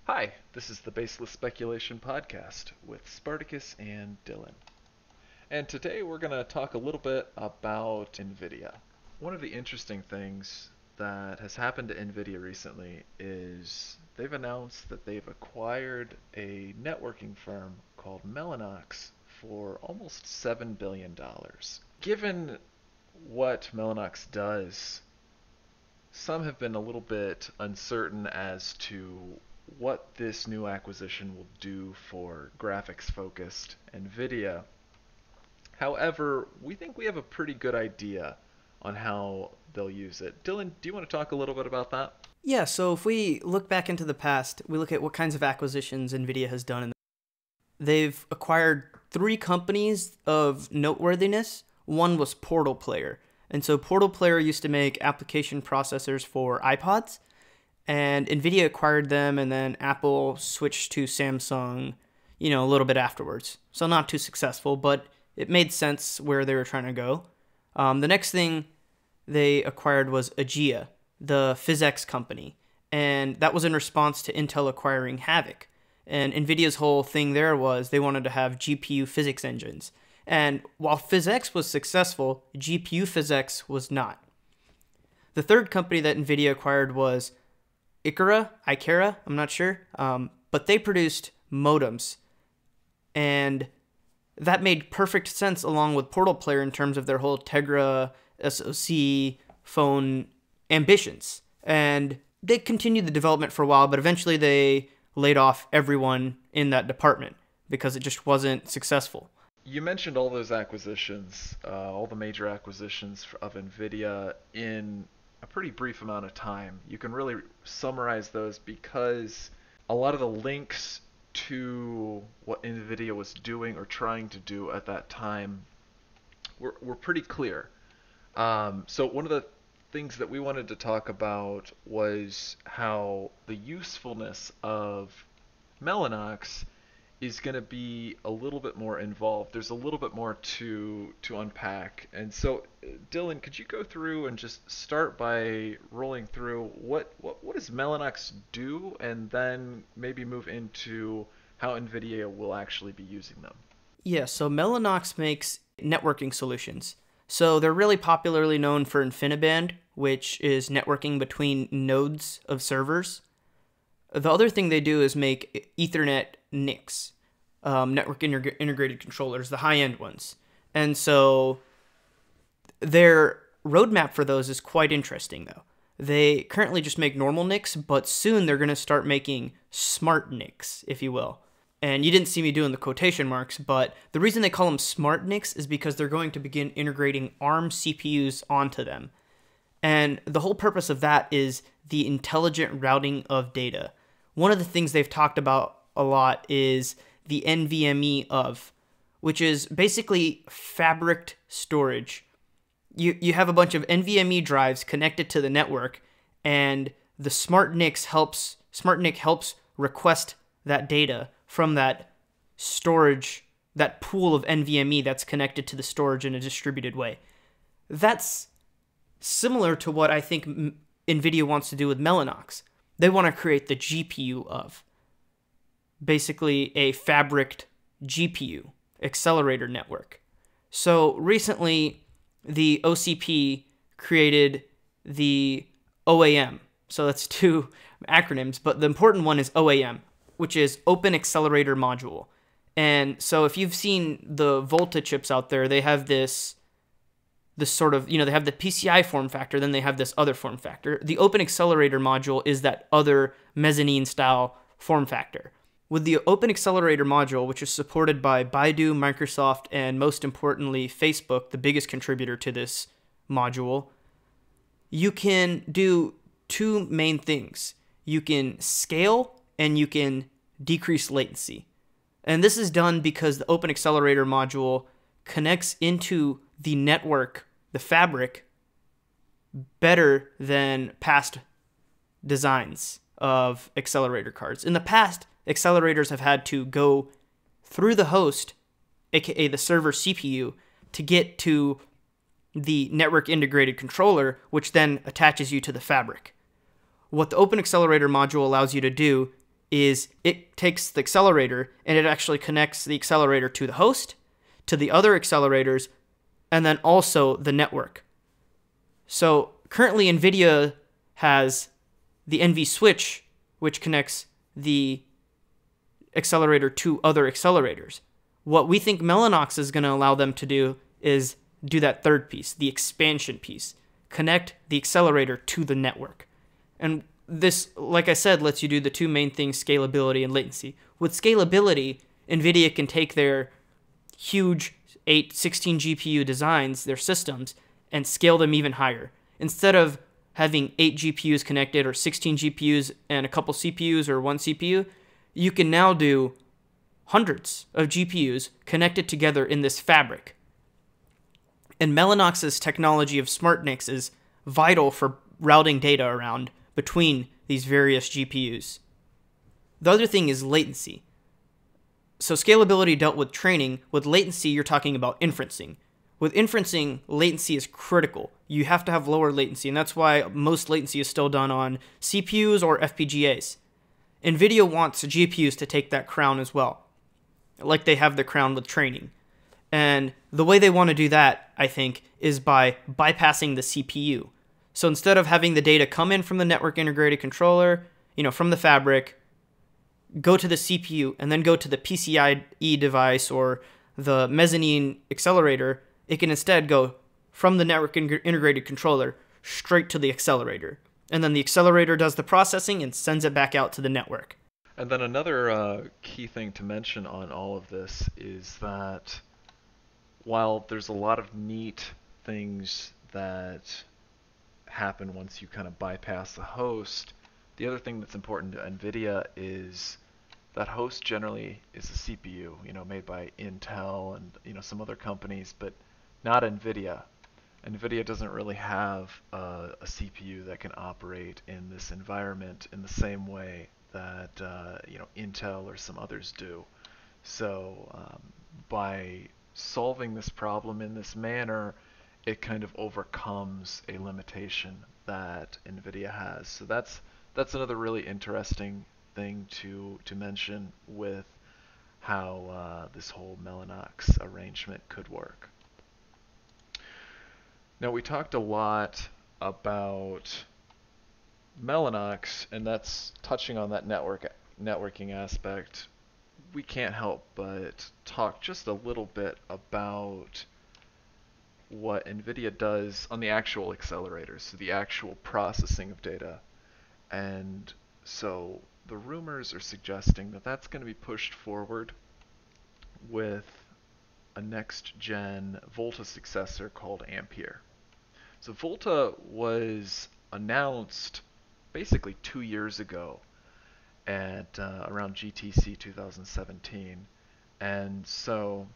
Hi, this is the Baseless Speculation Podcast with Spartacus and Dylan. And today we're going to talk a little bit about Nvidia. One of the interesting things that has happened to Nvidia recently is they've announced that they've acquired a networking firm called Mellanox for almost $7 billion. Given what Mellanox does, some have been a little bit uncertain as to what this new acquisition will do for graphics focused Nvidia. However, we think we have a pretty good idea on how they'll use it. Dylan, do you want to talk a little bit about that? Yeah, so if we look back into the past, we look at what kinds of acquisitions Nvidia has done. They've acquired three companies of noteworthiness. One was Portal Player. And so Portal Player used to make application processors for iPods, and Nvidia acquired them, and then Apple switched to Samsung, a little bit afterwards. So not too successful, but it made sense where they were trying to go. The next thing they acquired was Agea, the PhysX company, and that was in response to Intel acquiring Havok. And Nvidia's whole thing there was they wanted to have GPU physics engines. And while PhysX was successful, GPU PhysX was not. The third company that Nvidia acquired was Icara, I'm not sure, but they produced modems, and that made perfect sense along with Portal Player in terms of their whole Tegra SoC phone ambitions. And they continued the development for a while, but eventually they laid off everyone in that department because it just wasn't successful. You mentioned all those acquisitions, all the major acquisitions of Nvidia in a pretty brief amount of time. You can really summarize those because a lot of the links to what Nvidia was doing or trying to do at that time were pretty clear. So one of the things that we wanted to talk about was how the usefulness of Mellanox is going to be a little bit more involved. There's a little bit more to unpack. And so, Dylan, could you go through and just start by rolling through what does Mellanox do, and then maybe move into how NVIDIA will actually be using them? Yeah, so Mellanox makes networking solutions. So they're really popularly known for InfiniBand, which is networking between nodes of servers. The other thing they do is make Ethernet NICs, network integrated controllers, the high-end ones. And so their roadmap for those is quite interesting, though. They currently just make normal NICs, but soon they're going to start making smart NICs, if you will. And you didn't see me doing the quotation marks, but the reason they call them smart NICs is because they're going to begin integrating ARM CPUs onto them. And the whole purpose of that is the intelligent routing of data. One of the things they've talked about a lot is the NVMe of, which is basically fabric storage. You have a bunch of NVMe drives connected to the network, and the SmartNIC helps request that data from that storage, that pool of NVMe that's connected to the storage in a distributed way. That's similar to what I think NVIDIA wants to do with Mellanox. They want to create the GPU of, basically a fabric GPU, accelerator network. So recently, the OCP created the OAM. So that's two acronyms, but the important one is OAM, which is Open Accelerator Module. And so if you've seen the Volta chips out there, they have this sort of, they have the PCI form factor, then they have this other form factor. The Open Accelerator Module is that other mezzanine style form factor. With the Open Accelerator Module, which is supported by Baidu, Microsoft, and most importantly, Facebook, the biggest contributor to this module, you can do two main things. You can scale and you can decrease latency. And this is done because the Open Accelerator Module connects into the network, the fabric, better than past designs of accelerator cards. In the past, accelerators have had to go through the host, aka the server CPU, to get to the network integrated controller, which then attaches you to the fabric. What the Open Accelerator Module allows you to do is it takes the accelerator and it actually connects the accelerator to the host, to the other accelerators, and then also the network. So currently NVIDIA has the NV switch, which connects the accelerator to other accelerators. What we think Mellanox is going to allow them to do is do that third piece, the expansion piece, connect the accelerator to the network. And this, like I said, lets you do the two main things, scalability and latency. With scalability, NVIDIA can take their huge 16 GPU designs, their systems, and scale them even higher. Instead of having 8 GPUs connected or 16 GPUs and a couple CPUs or one CPU, you can now do hundreds of GPUs connected together in this fabric. And Mellanox's technology of Smart-NICs is vital for routing data around between these various GPUs. The other thing is latency. So scalability dealt with training. With latency, you're talking about inferencing. With inferencing, latency is critical. You have to have lower latency, and that's why most latency is still done on CPUs or FPGAs. NVIDIA wants GPUs to take that crown as well, like they have the crown with training. And the way they want to do that, I think, is by bypassing the CPU. So instead of having the data come in from the network integrated controller, from the fabric, go to the CPU, and then go to the PCIe device or the mezzanine accelerator, it can instead go from the network integrated controller straight to the accelerator. And then the accelerator does the processing and sends it back out to the network. And then another key thing to mention on all of this is that while there's a lot of neat things that happen once you kind of bypass the host, the other thing that's important to NVIDIA is that host generally is a CPU, made by Intel and some other companies, but not NVIDIA. NVIDIA doesn't really have a CPU that can operate in this environment in the same way that Intel or some others do. So by solving this problem in this manner, it kind of overcomes a limitation that NVIDIA has. So that's another really interesting thing to mention with how this whole Mellanox arrangement could work. Now, we talked a lot about Mellanox, and that's touching on that networking aspect. We can't help but talk just a little bit about what NVIDIA does on the actual accelerators, so the actual processing of data. And so the rumors are suggesting that that's going to be pushed forward with a next-gen Volta successor called Ampere. So Volta was announced basically 2 years ago at around GTC 2017, and so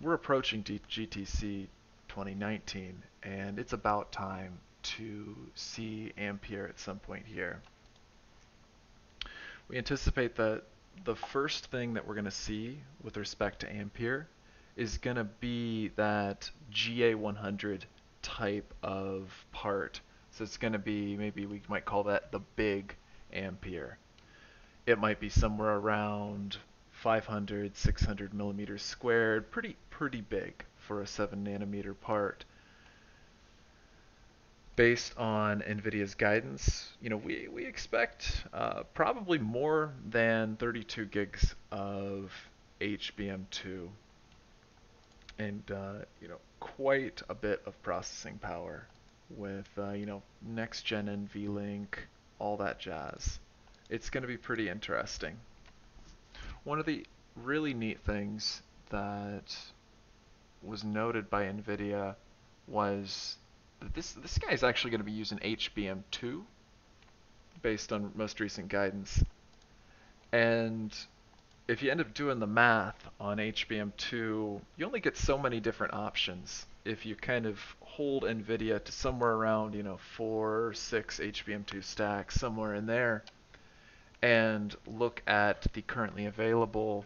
we're approaching GTC 2019, and it's about time to see Ampere at some point here. We anticipate that the first thing that we're going to see with respect to Ampere is going to be that GA100 type of part. So it's going to be, maybe we might call that the big Ampere. It might be somewhere around 500, 600 millimeters squared, pretty big for a 7 nanometer part. Based on NVIDIA's guidance, we expect probably more than 32 gigs of HBM2 and quite a bit of processing power with next gen NVLink, all that jazz. It's going to be pretty interesting. One of the really neat things that was noted by NVIDIA was that this guy is actually going to be using HBM2 based on most recent guidance. And if you end up doing the math on HBM2, you only get so many different options. If you kind of hold NVIDIA to somewhere around 4 or 6 HBM2 stacks, somewhere in there, and look at the currently available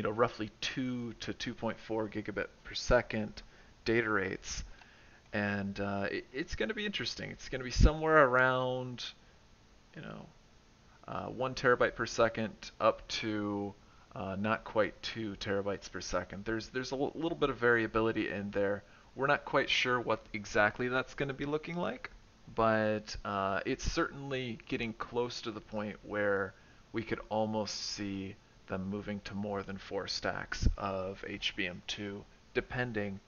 roughly 2 to 2.4 gigabit per second data rates, and it's going to be interesting. It's going to be somewhere around 1 terabyte per second up to not quite 2 terabytes per second. There's a little bit of variability in there. We're not quite sure what exactly that's going to be looking like, but it's certainly getting close to the point where we could almost see them moving to more than 4 stacks of HBM2, depending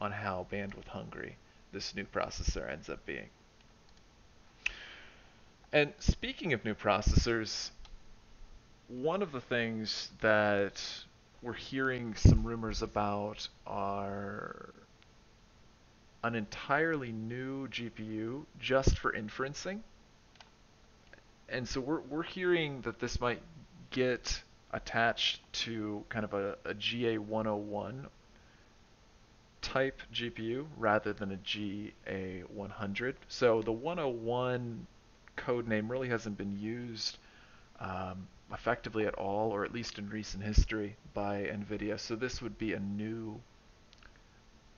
on how bandwidth hungry this new processor ends up being. And speaking of new processors, one of the things that we're hearing some rumors about are an entirely new GPU just for inferencing. And so we're hearing that this might get attached to kind of a GA101 type GPU rather than a GA100. So the 101 code name really hasn't been used effectively at all, or at least in recent history, by Nvidia. So this would be a new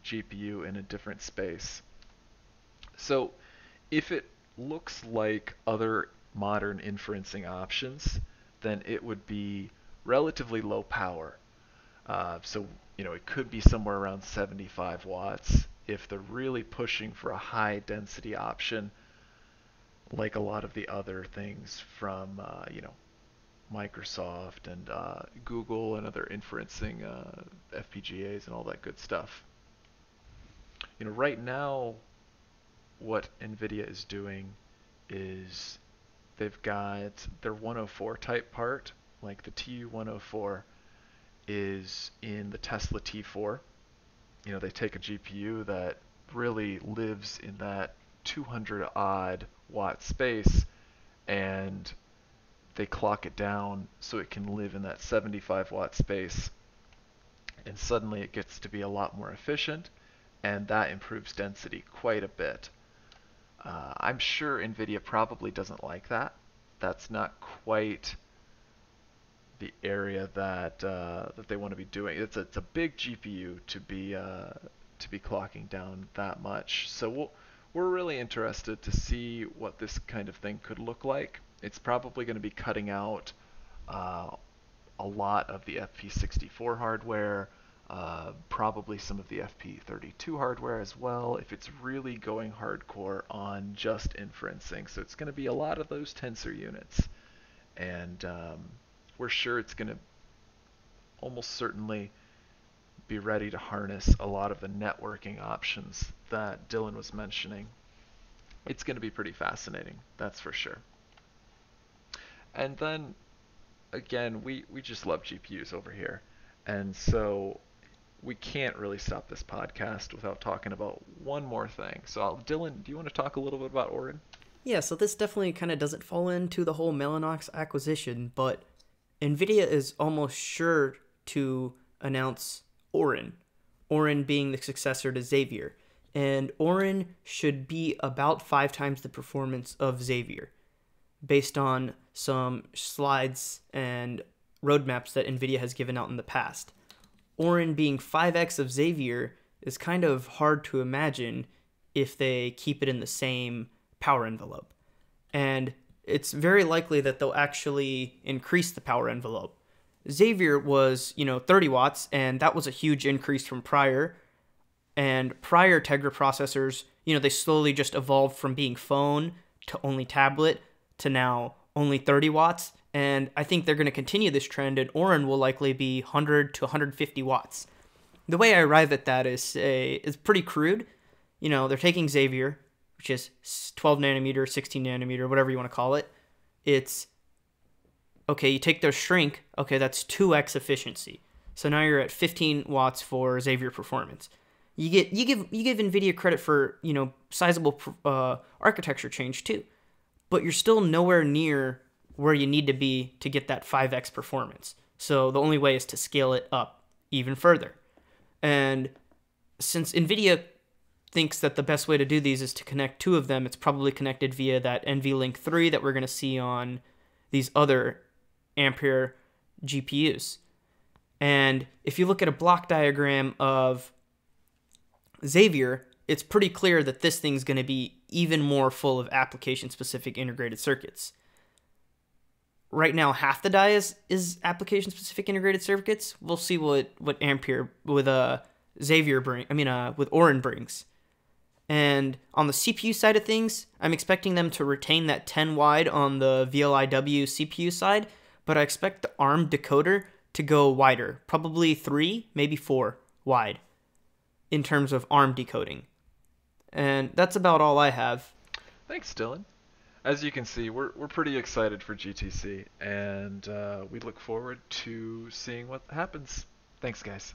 GPU in a different space. So if it looks like other modern inferencing options, then it would be relatively low power. So it could be somewhere around 75 watts if they're really pushing for a high density option, like a lot of the other things from Microsoft and Google and other inferencing FPGAs and all that good stuff. Right now, what Nvidia is doing is they've got their 104 type part, like the TU104 is in the Tesla T4. They take a GPU that really lives in that 200 odd watt space and they clock it down so it can live in that 75 watt space, and suddenly it gets to be a lot more efficient, and that improves density quite a bit. I'm sure Nvidia probably doesn't like that. That's not quite the area that they want to be doing. It's a big GPU to be clocking down that much. So we're really interested to see what this kind of thing could look like. It's probably going to be cutting out a lot of the FP64 hardware, probably some of the FP32 hardware as well, if it's really going hardcore on just inferencing. So it's going to be a lot of those tensor units. And we're sure it's going to almost certainly be ready to harness a lot of the networking options that Dylan was mentioning. It's going to be pretty fascinating, that's for sure. And then, again, we just love GPUs over here. And so we can't really stop this podcast without talking about one more thing. So, Dylan, do you want to talk a little bit about Orin? Yeah, so this definitely kind of doesn't fall into the whole Mellanox acquisition, but Nvidia is almost sure to announce Orin. Orin being the successor to Xavier. And Orin should be about 5 times the performance of Xavier, based on some slides and roadmaps that Nvidia has given out in the past. Orin being 5x of Xavier is kind of hard to imagine if they keep it in the same power envelope. And it's very likely that they'll actually increase the power envelope. Xavier was, 30 watts, and that was a huge increase from prior. And prior Tegra processors, they slowly just evolved from being phone to only tablet to now only 30 watts. And I think they're going to continue this trend, and Orin will likely be 100 to 150 watts. The way I arrive at that is pretty crude. They're taking Xavier, which is 12 nanometer, 16 nanometer, whatever you want to call it. It's, okay, you take their shrink, okay, that's 2x efficiency. So now you're at 15 watts for Xavier performance. You give Nvidia credit for, sizable architecture change too. But you're still nowhere near where you need to be to get that 5x performance. So the only way is to scale it up even further. And since Nvidia thinks that the best way to do these is to connect 2 of them, it's probably connected via that NVLink 3 that we're going to see on these other Ampere GPUs. And if you look at a block diagram of Xavier, it's pretty clear that this thing's going to be even more full of application-specific integrated circuits. right now half the die is application specific integrated circuits. We'll see what Ampere with with Orin brings. And on the CPU side of things, I'm expecting them to retain that 10 wide on the VLIW CPU side, but I expect the ARM decoder to go wider, probably 3, maybe 4 wide in terms of ARM decoding. And that's about all I have. Thanks, Dylan. As you can see, we're pretty excited for GTC, and we look forward to seeing what happens. Thanks, guys.